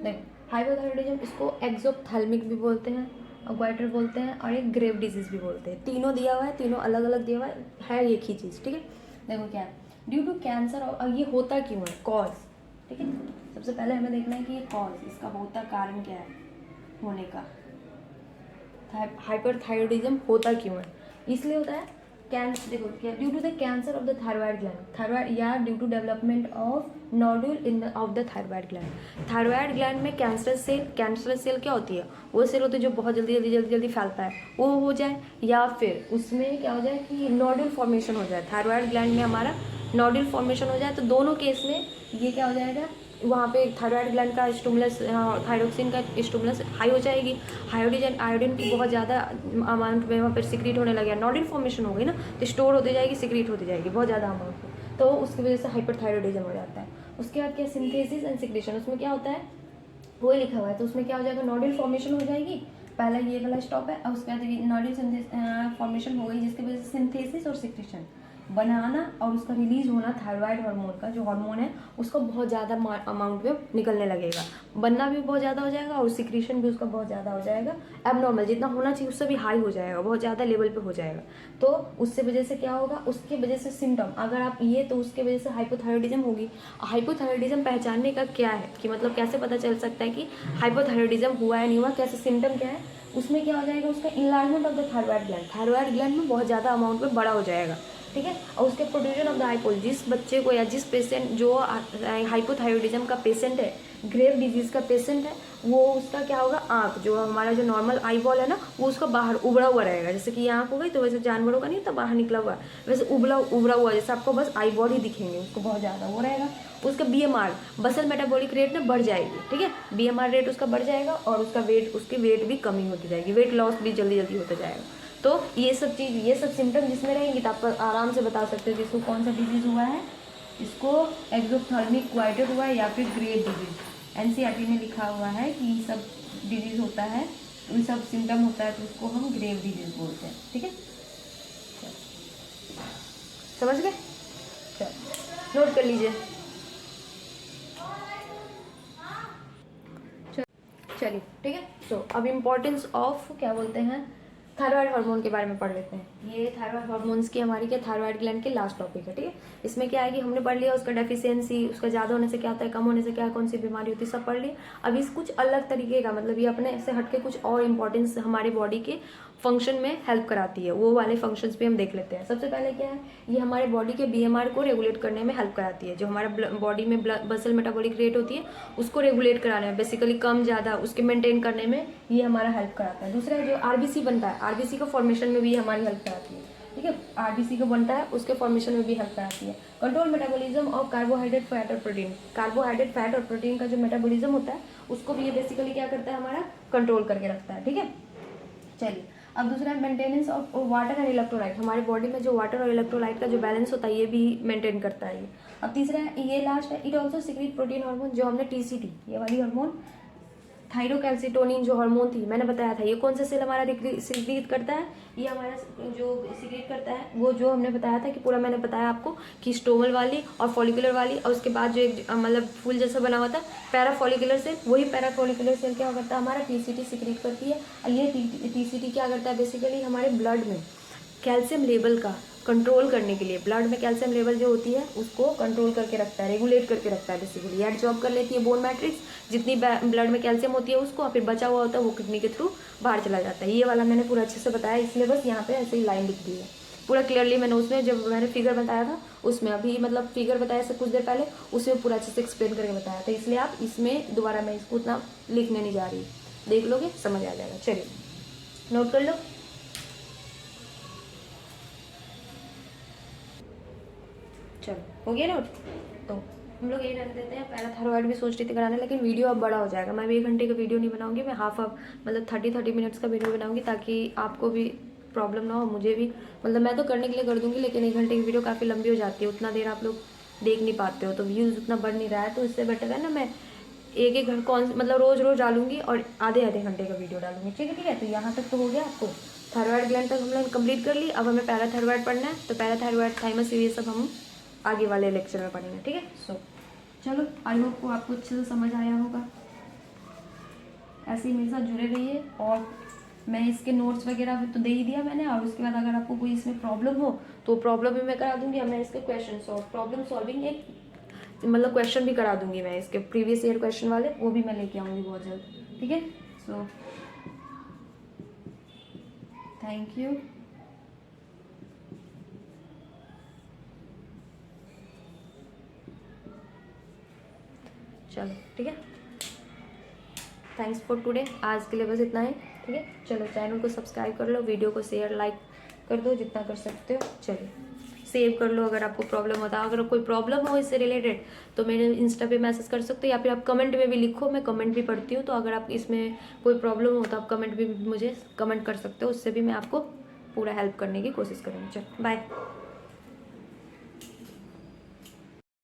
A: देखो हाइपोथायराइडिज्म, इसको एक्सोप्थैल्मिक भी बोलते हैं, और ग्वाइटर बोलते हैं, और एक ग्रेव डिजीज भी बोलते हैं। तीनों दिया हुआ है, तीनों अलग अलग दिया हुआ है एक ही चीज़, ठीक है। देखो क्या है, ड्यू टू कैंसर, और ये होता क्यों है, कॉज, ठीक है। सबसे पहले हमें देखना है कि ये कॉज, इसका होता कारण क्या है होने का, हाइपरथायरॉयडिज्म होता क्यों है, इसलिए होता है देखो क्या, due to the cancer of the thyroid gland, thyroid, या due to development of nodule in of the thyroid gland. Thyroid gland में कैंसरस सेल क्या होती है, वो सेल होती है जो बहुत जल्दी फैलता है, वो हो जाए, या फिर उसमें क्या हो जाए कि नोड्यूल फॉर्मेशन हो जाए, थायराइड ग्लैंड में हमारा नोड्यूल फॉर्मेशन हो जाए। तो दोनों केस में ये क्या हो जाएगा, वहाँ पे थायराइड ग्लैंड का स्टिमुलस, थायरोक्सिन का स्टिमुलस हाई हो जाएगी, आयोडीन की बहुत ज़्यादा अमाउंट में वहाँ पर सिक्रीट होने लगेगा, नोड्यूल फॉर्मेशन हो गई ना, तो स्टोर होती जाएगी, सिक्रीट होती जाएगी बहुत ज़्यादा अमाउंट में, तो उसकी वजह से हाइपरथायरॉयडिज्म हो जाता है। उसके बाद क्या, सिंथेसिस एंड सिक्रेशन, उसमें क्या होता है वही लिखा हुआ है। तो उसमें क्या हो जाएगा, नोडल फॉर्मेशन हो जाएगी, पहला ये वाला स्टॉप है, और उसके बाद नोडल फॉर्मेशन हो गई, जिसकी वजह से सिंथेसिस और सिक्रेशन बनाना और उसका रिलीज होना थायराइड हार्मोन का, जो हार्मोन है उसका बहुत ज़्यादा अमाउंट में निकलने लगेगा, बनना भी बहुत ज़्यादा हो जाएगा और सिक्रीशन भी उसका बहुत ज़्यादा हो जाएगा, एबनॉर्मल जितना होना चाहिए उससे भी हाई हो जाएगा, बहुत ज़्यादा लेवल पे हो जाएगा। तो उससे वजह से क्या होगा, उसके वजह से सिम्टम अगर आप ये, तो उसके वजह से हाइपोथायरॉयडिज्म होगी। हाइपोथायरॉयडिज्म पहचानने का क्या है कि मतलब कैसे पता चल सकता है कि हाइपोथायरॉयडिज्म हुआ है नहीं हुआ, कैसे सिम्टम क्या है, उसमें क्या हो जाएगा, उसका enlargement of the thyroid gland में बहुत ज़्यादा अमाउंट में बड़ा हो जाएगा, ठीक है। और उसके प्रोड्यूजन ऑफ द आईपोल, जिस बच्चे को या जिस पेशेंट जो हाइपोथायरॉयडिज्म का पेशेंट है, ग्रेव डिजीज़ का पेशेंट है, वो उसका क्या होगा, आँख जो हमारा जो नॉर्मल आई बॉल है ना, वो उसका बाहर उभरा हुआ रहेगा, जैसे कि ये आँख हो गई तो वैसे जानवरों का नहीं होता बाहर निकला हुआ, वैसे उभरा हुआ, जैसे आपको बस आई बॉल ही दिखेंगे, उसको बहुत ज़्यादा वो रहेगा। उसका BMR बसल मेटाबॉलिक रेट में बढ़ जाएगी, ठीक है, BMR रेट उसका बढ़ जाएगा और उसका उसकी वेट भी कमी होती जाएगी, वेट लॉस भी जल्दी जल्दी होता जाएगा। तो ये सब चीज़, ये सब सिम्टम जिसमें रहेंगी तो आप आराम से बता सकते हो कि इसको कौन सा डिजीज़ हुआ है, इसको एक्सोथर्मिक क्वाइटर हुआ है या फिर ग्रेव डिजीज। NCERT में लिखा हुआ है कि ये सब डिजीज़ होता है, ये सब सिम्टम होता है, तो उसको हम ग्रेव डिजीज बोलते हैं, ठीक है, समझ गए, चलो नोट कर लीजिए। चलिए ठीक है। सो अब इम्पोर्टेंस ऑफ क्या बोलते हैं, थायराइड हार्मोन के बारे में पढ़ लेते हैं। ये थायराइड हार्मोन्स की हमारी क्या, थायराइड ग्लैंड के लास्ट टॉपिक है, ठीक है। इसमें क्या है कि हमने पढ़ लिया उसका डेफिशिएंसी, उसका ज़्यादा होने से क्या होता है, कम होने से क्या कौन सी बीमारी होती है, सब पढ़ लिया। अब इस कुछ अलग तरीके का मतलब ये अपने से हटके कुछ और इम्पोर्टेंस हमारे बॉडी के फंक्शन में हेल्प कराती है, वो वाले फंक्शंस भी हम देख लेते हैं। सबसे पहले क्या है, ये हमारे बॉडी के BMR को रेगुलेट करने में हेल्प कराती है, जो हमारा बॉडी में बसल मेटाबॉलिक रेट होती है उसको रेगुलेट कराने में, बेसिकली कम ज़्यादा उसके मेंटेन करने में ये हमारा हेल्प कराता है। दूसरा जो RBC बनता है, RBC का फॉर्मेशन में भी हमारी हेल्प कराती है, ठीक है, RBC का बनता है उसके फॉर्मेशन में भी हेल्प कराती है। Control metabolism of carbohydrate, fat और प्रोटीन, कार्बोहाइड्रेट, फैट और प्रोटीन का जो मेटाबॉलिज्म होता है उसको भी ये बेसिकली क्या करता है, हमारा कंट्रोल करके रखता है, ठीक है। चलिए अब दूसरा है maintenance of water and electrolyte, हमारे बॉडी में जो वाटर और इलेक्ट्रोलाइट का जो बैलेंस होता है ये भी मेंटेन करता है ये। अब तीसरा है, ये लास्ट है, it also secret protein hormone, जो हमने TCT ये वाली हार्मोन, थायरोकैल्सिटोनिन जो हार्मोन थी मैंने बताया था, ये कौन सा सेल हमारा सीक्रेट करता है, ये हमारा जो सीक्रेट करता है वो जो हमने बताया था कि पूरा मैंने बताया आपको कि स्टोमल वाली और फॉलिकुलर वाली, और उसके बाद जो एक मतलब फूल जैसा बना हुआ था पैराफॉलिकुलर सेल, वही पैराफॉलिकुलर सेल क्या करता है, हमारा TCT सीक्रेट करती है। और ये TCT क्या करता है, बेसिकली हमारे ब्लड में कैल्शियम लेवल का कंट्रोल करने के लिए, ब्लड में कैल्शियम लेवल जो होती है उसको कंट्रोल करके रखता है, रेगुलेट करके रखता है, बेसिकली एब्जॉर्ब कर लेती है बोन मैट्रिक्स, जितनी ब्लड में कैल्शियम होती है उसको, फिर बचा हुआ होता है वो किडनी के थ्रू बाहर चला जाता है। ये वाला मैंने पूरा अच्छे से बताया, इसलिए बस यहाँ पे ऐसे ही लाइन लिख दी है पूरा क्लियरली, मैंने उसमें जब मैंने फिगर बताया था उसमें, अभी मतलब फिगर बताया से कुछ देर पहले उसमें पूरा अच्छे से एक्सप्लेन करके बताया था, इसलिए आप इसमें दोबारा मैं इसको उतना लिखने नहीं जा रही, देख लोगे समझ आ जाएगा। चलिए नोट कर लो। चलो हो गया नोट। तो हम लोग यही रहने देते हैं, पैराथायरॉइड भी सोच रही थी कराने, लेकिन वीडियो अब बड़ा हो जाएगा, मैं भी 1 घंटे का वीडियो नहीं बनाऊंगी, मैं हाफ मतलब 30 मिनट्स का वीडियो बनाऊंगी, ताकि आपको भी प्रॉब्लम ना हो, मुझे भी मतलब मैं तो करने के लिए कर दूंगी, लेकिन 1 घंटे की वीडियो काफ़ी लंबी हो जाती है, उतना देर आप लोग देख नहीं पाते हो, तो व्यूज़ उतना बढ़ नहीं रहा है, तो इससे बेटर है ना मैं एक घंटे मतलब रोज़ डालूंगी और आधे घंटे का वीडियो डालूंगी, ठीक है। तो यहाँ तक तो हो गया आपको, थायराइड ग्लैंड तक हम लोग कंप्लीट कर ली। अब हमें पैराथायरॉइड पढ़ना है, तो पैराथायरॉइड, थाइमस, ये सब हम आगे वाले लेक्चर में पढ़ेंगे, ठीक है। सो चलो आई होप को आपको अच्छे से समझ आया होगा, ऐसे ही मेरे साथ जुड़े रहिए, और मैं इसके नोट्स वगैरह तो दे ही दिया मैंने, और उसके बाद अगर आपको कोई इसमें प्रॉब्लम हो तो प्रॉब्लम भी मैं करा दूंगी, मैं इसके क्वेश्चन सॉल्व, प्रॉब्लम सॉल्विंग एक मतलब क्वेश्चन भी करा दूंगी मैं, इसके प्रीवियस ईयर क्वेश्चन वाले वो भी मैं लेके आऊँगी बहुत जल्द, ठीक है। So thank you. चलो ठीक है, थैंक्स फॉर टुडे, आज के लिए बस इतना ही, ठीक है। चलो चैनल को सब्सक्राइब कर लो, वीडियो को शेयर लाइक कर दो जितना कर सकते हो, चलिए सेव कर लो। अगर आपको प्रॉब्लम होता है, अगर कोई प्रॉब्लम हो इससे रिलेटेड तो मेरे इंस्टा पे मैसेज कर सकते हो, या फिर आप कमेंट में भी लिखो, मैं कमेंट भी पढ़ती हूँ, तो अगर आप इसमें कोई प्रॉब्लम हो तो आप कमेंट भी मुझे कमेंट कर सकते हो, उससे भी मैं आपको पूरा हेल्प करने की कोशिश करूँगी। चलो बाय।